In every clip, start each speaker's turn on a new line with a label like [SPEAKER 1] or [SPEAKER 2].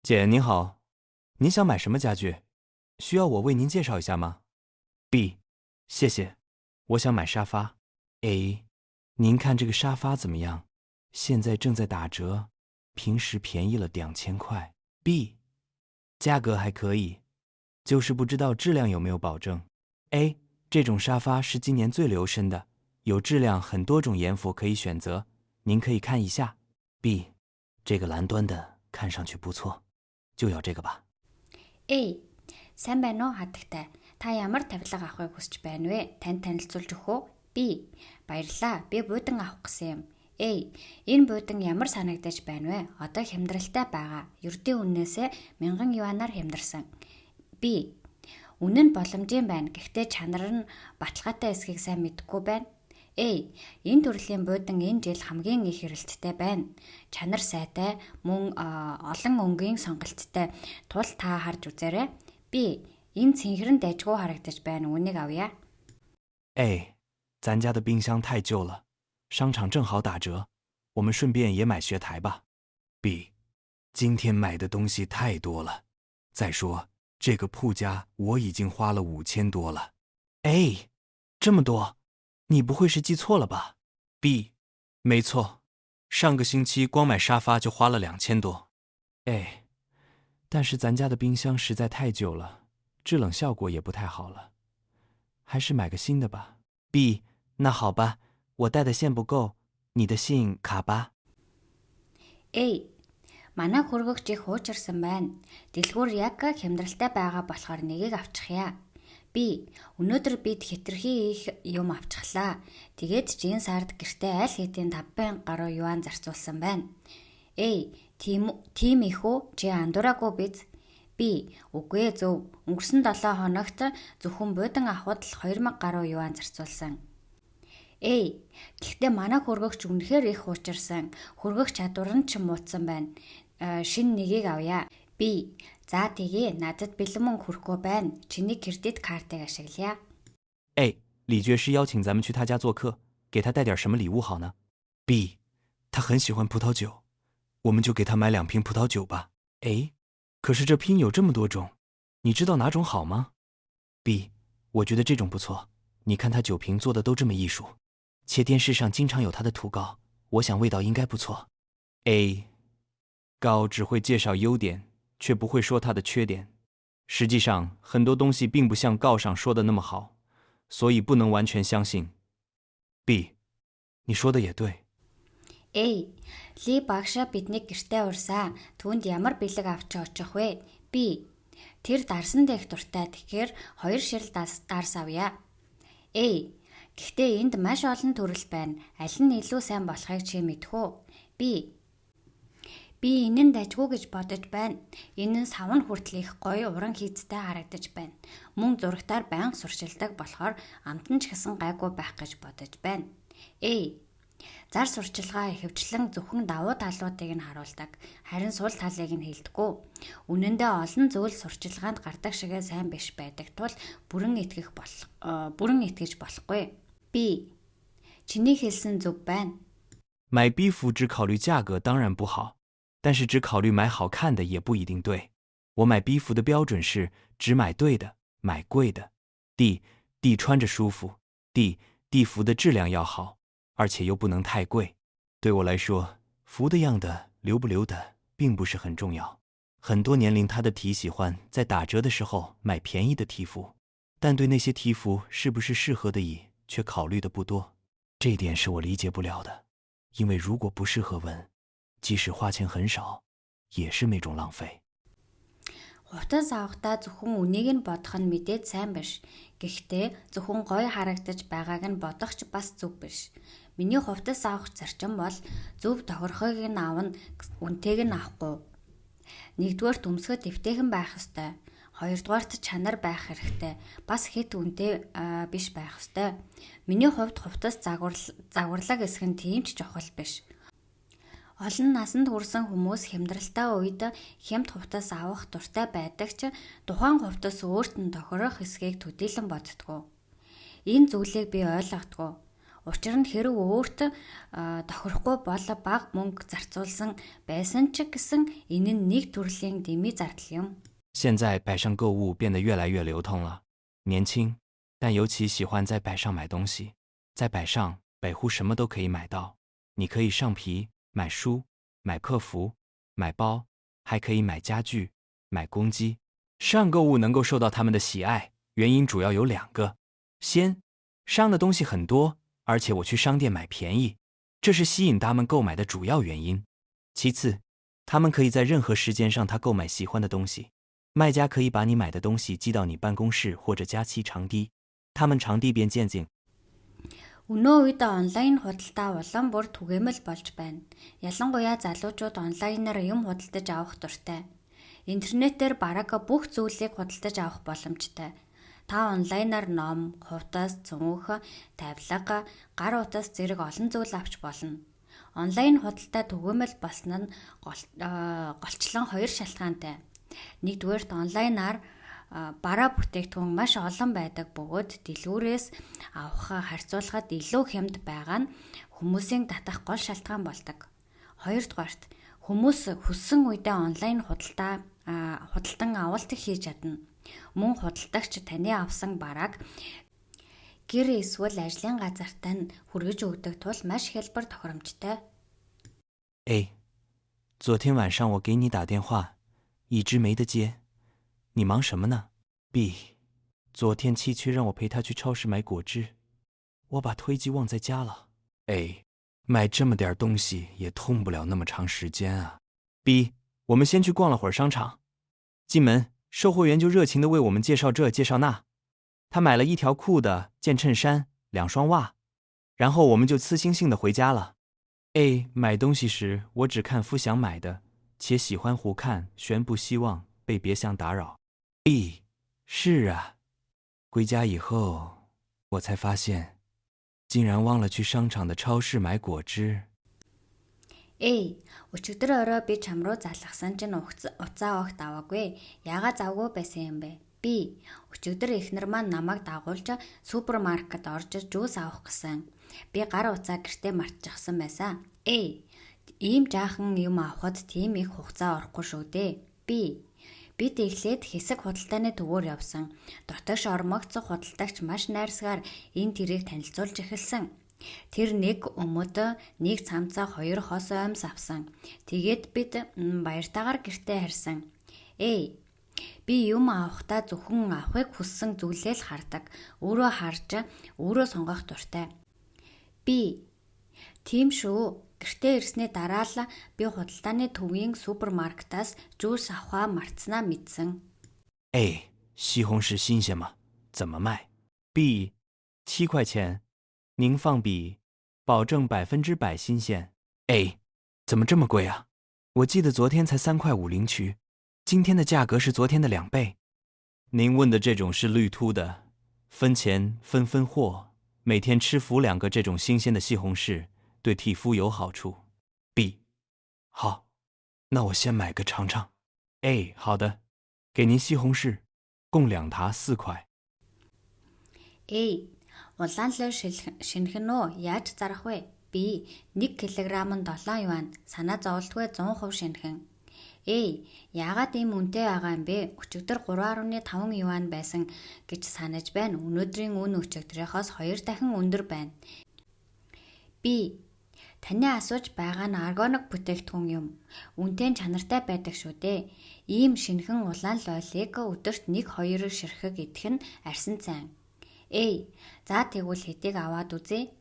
[SPEAKER 1] 姐您好，您想买什么家具？需要我为您介绍一下吗 ？B， 谢谢，我想买沙发。A， 您看这个沙发怎么样？现在正在打折，平时便宜了2000块。B， 价格还可以，就是不知道质量有没有保证。A， 这种沙发是今年最流行的，有质量，很多种颜幅可以选择，您可以看一下。B， 这个蓝端的看上去不错，就要这个吧。
[SPEAKER 2] A. Сайн байна уу хатагтай. Та ямар тавилга авахыг хүсэж байна вэ? Танд танилцуулж өгөх үү? B. Баярлалаа. Би буудан авах гэсэн юм. A. Энэ буудан ямар санагдаж байна вэ? Одоо хямдралтай байгаа. Ердийн үннээсээ 1000 юанаар хямдарсан. B. Үнэн нь боломжийн байна. Гэхдээ чанар нь баталгаатай эсхийг сайн мэдэхгүй байна. A. Энэ төрлийн буудан энэ жил хамгийн их эрэлттэй байна. Чанар сайтай, мөн олон өнгийн сонголттой. Тул та харж үзээрэй. B. Энэ цэнхэрэн дайжгүй харагдаж байна. Үнийг авъя.
[SPEAKER 1] A. 咱家的冰箱太旧了，商场正好打折，我们顺便也买学台吧。B. 今天买的东西太多了，再说这个铺家我已经花了5000多了。A. 这么多？你不会是记错了吧 ？B， 没错，上个星期光买沙发就花了2000多。A， 但是咱家的冰箱实在太久了，制冷效果也不太好了，还是买个新的吧。B， 那好吧，我带的线不够，你的信用卡吧。
[SPEAKER 2] A. Манай хөргөгч их хуучирсан байна. Дэлгүүр яг хямдралтай байгаа болохоор нэгийг авчихъя. B. Өнөөдөр бид хэтэрхий их юм авчихлаа. Тэгээд энэ сард гэртээ аль хэдийн 50,000 гаруй юан зарцуулсан байна. A. Тийм их үү? Чи андуураагүй биз? B. Үгүй ээ зөв. Өнгөрсөн 7 хоногт зөвхөн буудан авахд л 2000 гаруй юан зарцуулсан. A. Гэхдээ манай хөргөгч үнэхээр их хуучирсан. Хөргөх чадвар нь ч муутсан байна. Шинэ нэгийг авъя. B. За тэгээ надад бэлэн мөнгө хүрэхгүй байна. Чиний кредит картыг ашиглая.
[SPEAKER 1] A. 李爵士邀请咱们去他家做客，给他带点什么礼物好呢 ？B. 他很喜欢葡萄酒，我们就给他买2瓶葡萄酒吧。A. 可是这拼有这么多种，你知道哪种好吗 ？B. 我觉得这种不错，你看他酒瓶做的都这么艺术，且电视上经常有他的图稿，我想味道应该不错。A. 高只会介绍优点，却不会说它的缺点。实际上，很多东西并不像告上说的那么好，所以不能完全相信。B， 你说的也对。
[SPEAKER 2] A. Ли багшаа биднийг гэртээ урсаа. Түүнд ямар бэлэг авч очих вэ? B. Тэр дарсан дэх дуртай. Тэгэхээр 2 ширэл дарс авъя. A. Гэхдээ энд маш олон төрөл байна. Аль нь илүү сайн болохыг чи мэдэх үү? B. Би энэ нь дайжгүй гэж бодож байна. Энэ нь савн хүртэл их гоё уран хийцтэй харагдаж байна. Мөн зурагтаар байнга сурчилдаг болохоор амтан ч гэсэн гайгүй байх гэж бодож байна. A. Зар сурчилгаа ихэвчлэн зөвхөн давуу талуудыг нь харуулдаг. Харин сул талыг нь хэлдэггүй. Үнэндээ олон зүйл сурчилгаанд гардаг шигээ сайн биш байдаг тул бүрэн итгэж болохгүй. B. Чиний хэлсэн зөв байна.
[SPEAKER 1] 买衣服只考虑价格当然不好，但是只考虑买好看的也不一定对。我买衣服的标准是只买对的，买贵的。D 穿着舒服。D 服的质量要好，而且又不能太贵。对我来说，服的样的留不留的并不是很重要。很多年龄他的题喜欢在打折的时候买便宜的题服，但对那些题服是不是适合的椅却考虑的不多。这一点是我理解不了的，因为如果不适合闻，即使花钱很少，也是那种浪费。
[SPEAKER 2] Хувцас авахдаа зөвхөн үнийг нь бодох нь мэдээд сайн биш. Гэхдээ зөвхөн гоё харагдаж байгааг нь бодох ч бас зөв биш. Миний хувцас авах зарчим бол зөв тохирохыг нь авна, үнэтэйг нь авахгүй. Нэгдүгээр төмсгөд эвтэйхэн байх ёстой. Хоёрдугаарт чанар байх хэрэгтэй. Бас хэд үнэтэй биш байх ёстой. Миний хувьд хувцас загварлаг эсэх нь тийм ч чухал биш. Олон насанд хүрсэн хүмүүс хямдралтай үед хямд хувцас авах дуртай байдаг ч тухайн хувцас өөрт нь тохирох эсхийг төдийлөн боддгоо. Энэ зүйлийг би ойлгодгоо. Учир нь хэрэг өөрт тохирохгүй бол бага мөнгө зарцуулсан байсан ч гэсэн энэ нь нэг төрлийн дэмий зардал юм.
[SPEAKER 1] 现在百上购物变得越来越流通了，年轻，但尤其喜欢在百上买东西。在百上，北乎什么都可以买到，你可以上皮、买书、买客服、买包，还可以买家具、买公鸡。上购物能够受到他们的喜爱，原因主要有2个：先，商的东西很多，而且我去商店买便宜，这是吸引他们购买的主要原因；其次，他们可以在任何时间上他购买喜欢的东西。卖家可以把你买的东西寄到你办公室或者家期长低，他们长低便渐进。
[SPEAKER 2] Өнөө үед онлайн худалдаа улам бүр түгээмэл болж байна. Ялангуяа залуучууд онлайнаар юм худалдаж авах дуртай. Интернетээр бараг бүх зүйлийг худалдаж авах боломжтой. Та онлайнаар ном, хувцас, цүнх, тавилга, гар утас зэрэг олон зүйл авч болно. Онлайн худалдаа түгээмэл болсон нь голчлон 2 шалтгаантай. Нэгдүгээрт онлайнаар бараа бүтээгдэхүүн маш олон байдаг бөгөөд дэлгүүрээс авах харьцуулахад илүү хямд байгаа нь хүмүүсийн татах гол шалтгаан болдог. Хоёрдугаарт хүмүүс хүссэн үедээ онлайн худалдан авалт хийж чадна. Мөн худалдагч таны авсан барааг гэр эсвэл ажлын газартаа нь хүргэж өгдөг тул маш хялбар тохиромжтой.
[SPEAKER 1] A， 昨天晚上我给你打电话，一直没得接。 你忙什么呢 ？B， 昨天七缺让我陪他去超市买果汁，我把推机忘在家了。A， 买这么点东西也通不了那么长时间啊。B， 我们先去逛了会儿商场，进门售货员就热情地为我们介绍这介绍那，他买了1条裤的、件衬衫、2双袜，然后我们就呲星星地回家了。A， 买东西时我只看夫想买的，且喜欢胡看，全不希望被别项打扰。 B， 是啊，归家以后我才发现，竟然忘了去商场的超市买果汁。
[SPEAKER 2] A. Өчигдөр орой би чам руу залгасан чинь уцаа огт аваагүй. Яагаад завгүй байсан юм бэ? B. Өчигдөр эхнэр маань намайг дагуулж супермаркет орж жуус авах гэсэн. Би гар уцаа гэртээ мартчихсан байсан. A. Ийм жаахан юм авахд тийм их хугацаа орохгүй шүү дээ. B. Бид эхлээд хэсэг худалдааны төвөөр явсан. Дотогш ормогцох худалдагч маш найрсгаар энэ тэрийг танилцуулж эхэлсэн. Тэр нэг өмөд, нэг цамцаа 2 хос оймс авсан. Тэгээд бид баяртайгаар гэртээ харсан. A. Би юм авахдаа зөвхөн авахыг хүссэн зүйлээ л хардаг. Өөрөө харж, өөрөө сонгох дуртай. B. Тийм шүү. Гэртээ ирсний дараа л би худалдааны төвийн супермаркетаас жуус авахаа мартснаа мэдсэн.
[SPEAKER 1] A. 西红柿新鲜吗？怎么卖 ？B. 7块钱，您放笔，保证100%新鲜。A. 怎么这么贵啊？我记得昨天才3块5领取，今天的价格是昨天的2倍。您问的这种是绿凸的，分钱分货，每天吃服2个这种新鲜的西红柿。 对皮肤有好处。B， 好，那我先买个尝尝。A， 好的，给您西红柿，共2塔4块。
[SPEAKER 2] A， улаан лөө шинхэн үү? Яаж зарах вэ? B， 1 кг-нд 7 юан, санаа зовлтгүй 100% шинхэн. A, яагаад ийм үнэтэй байгаа юм бэ? Өчигдөр 3.5 юан байсан гэж санаж байна. Өнөөдрийн үн өчигдрийнхоос 2 дахин өндөр байна. B, таны асууж байгаа нь органик бүтээгдэхүүн юм. Үнэтэй чанартай байдаг шүү дээ. Ийм шинхэн улаан лойлыг өдөрт 1-2 ширхэг идэх нь арьсан цайн. A, за тэгвэл хэдийг аваад үзье.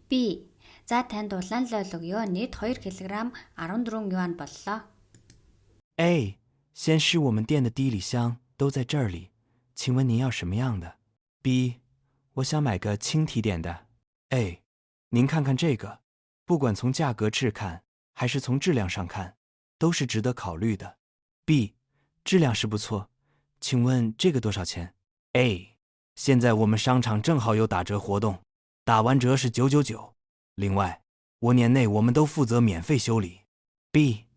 [SPEAKER 2] B, за танд улаан лойл өгөө. Нийт 2 кг 14 юан боллоо.
[SPEAKER 1] A, 先试我们店的低里香，都在这里，请问您要什么样的 ？B， 我想买个轻提点的。A， 您看看这个。 不管从价格质看，还是从质量上看，都是值得考虑的。B， 质量是不错，请问这个多少钱 ？A， 现在我们商场正好有打折活动，打完折是999。另外，我年内我们都负责免费修理。B，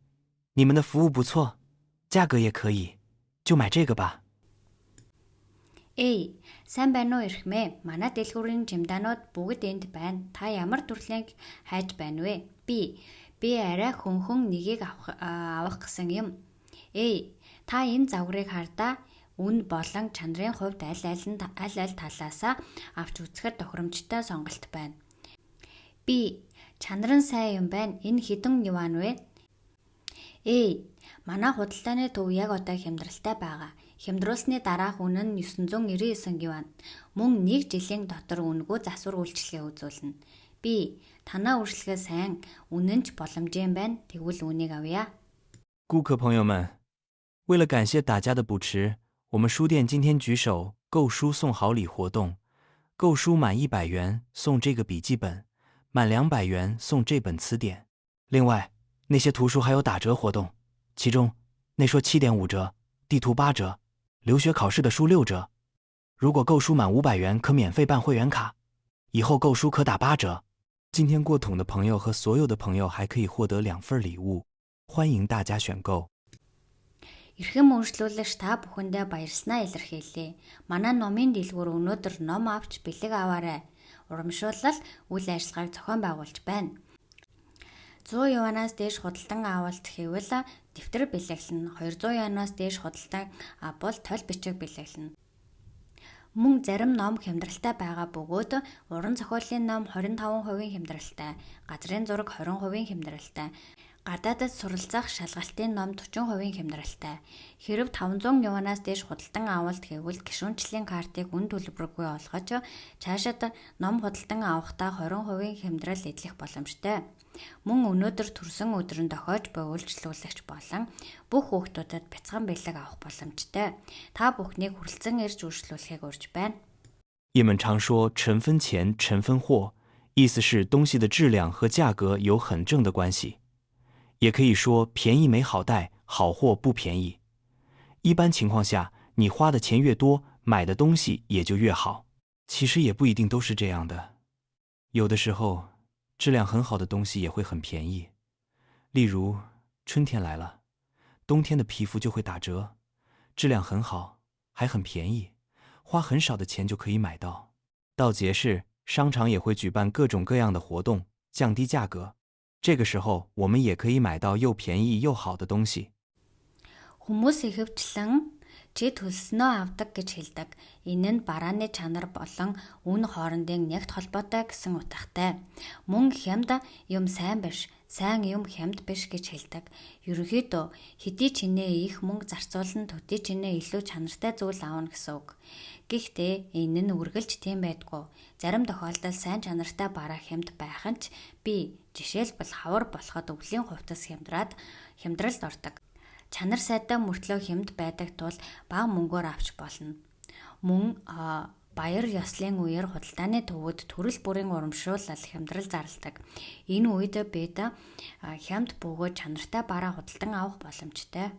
[SPEAKER 1] 你们的服务不错，价格也可以，就买这个吧。
[SPEAKER 2] A. Сайн байна уу эрхмээ? Манай дэлгүүрийн жимдаанууд бүгд энд байна. Та ямар төрлийг хайж байна вэ? B. Би арай хөнхөн нэгийг авах гэсэн юм. A. Та энэ загварыг хардаа үн болон чанарын хувьд аль аль талаасаа авч үзэхэд тохиромжтой сонголт байна. B. Чанар нь сайн юм байна. Энэ хэдэн юан вэ? A. Манай худалдааны төв яг одоо хямдралтай байгаа. Хямдруулсны дараах үнэ нь 999 юан. Мөн 1 жилийн дотор үнэгүй засвар үйлчилгээ үзүүлнэ. B. Танаа үйлчилгээ сайн, үнэн ч боломжийн байна. Тэгвэл үнийг авъя.
[SPEAKER 1] 顾客朋友们，为了感谢大家的补持，我们书店今天举手购书送好礼活动，购书满100元送这个笔记本，满200元送这本词典。另外，那些图书还有打折活动，其中内说7.5折，地图8折，留学考试的书6折。如果购书满500元可免费办会员卡，以后购书可打8折。今天过桶的朋友和所有的朋友还可以获得2份礼物，欢迎大家选购。
[SPEAKER 2] Эрхэм үйлчлүүлэгч та бүхэндээ баярснаа илэрхийлье. Манай номын дэлгүүр өнөөдөр ном авч бэлэг аваарай. Урамшуулал үйл ажиллагааг зохион байгуулж байна. 100 юанаас дээш худалдан авалт хэвэл дэвтэр бэлэглэнэ. 200 юанаас дээш худалдан авбал толь бичиг бэлэглэнэ. Мөн зарим ном хямдралтай байгаа бөгөөд уран зохиолын ном 25% хямдралтай, газрын зураг 20% хямдралтай, гадаадд суралцах шалгалтын ном 40% хямдралтай. Хэрэв 500 юанаас дээш худалдан авалт гэвэл гишүүнчлийн картыг үн төлбөргүй олгож цаашид ном худалдан авахдаа 20% хямдрал эдлэх боломжтой. Мөн өнөөдөр төрсөн өдөр нь дохиож буй үйлчлүүлэгч болон бүх хүүхдүүдэд бяцхан бэлэг авах боломжтой. Та бүхнийг хүрэлцэн ирж үйлчлүүлэхийг урьж байна.
[SPEAKER 1] 也们常说尘分钱，尘分货，意思是东西的质量和价格有很正的关系。也可以说便宜没好带，好货不便宜。一般情况下，你花的钱越多，买的东西也就越好。其实也不一定都是这样的，有的时候质量很好的东西也会很便宜。例如春天来了，冬天的皮肤就会打折，质量很好，还很便宜，花很少的钱就可以买到。到节日，商场也会举办各种各样的活动，降低价格。这个时候，我们也可以买到又便宜又好的东西。
[SPEAKER 2] Хүмүүс ихэвчлэн чи төлснөө авдаг гэж хэлдэг. Энэ нь барааны чанар болон үн хоорондын нэгт холбоотой гэсэн утгатай. Мөн хямд юм сайн биш, сайн юм хямд биш гэж хэлдэг. Ерөнхийдөө хэдий чинээ их мөнгө зарцуулан төдий чинээ илүү чанартай зүйл аавна гэсэн үг. Гэхдээ энэ нь үргэлж тийм байдгүй. Зарим тохиолдолд сайн чанартай бараа хямд байх нь ч би жишээлбэл хавар болоход өвлийн хувцас хямдралд ордог. Чанар сайтай мөртлөө хямд байдаг тул бага мөнгөөр авч болно. Мөн баяр ёслын үеэр худалдааны төвөд төрөл бүрийн урамшуулал хямдрал зарладаг. Энэ үед бид хямд бөгөөд чанартай бараа худалдан авах боломжтой.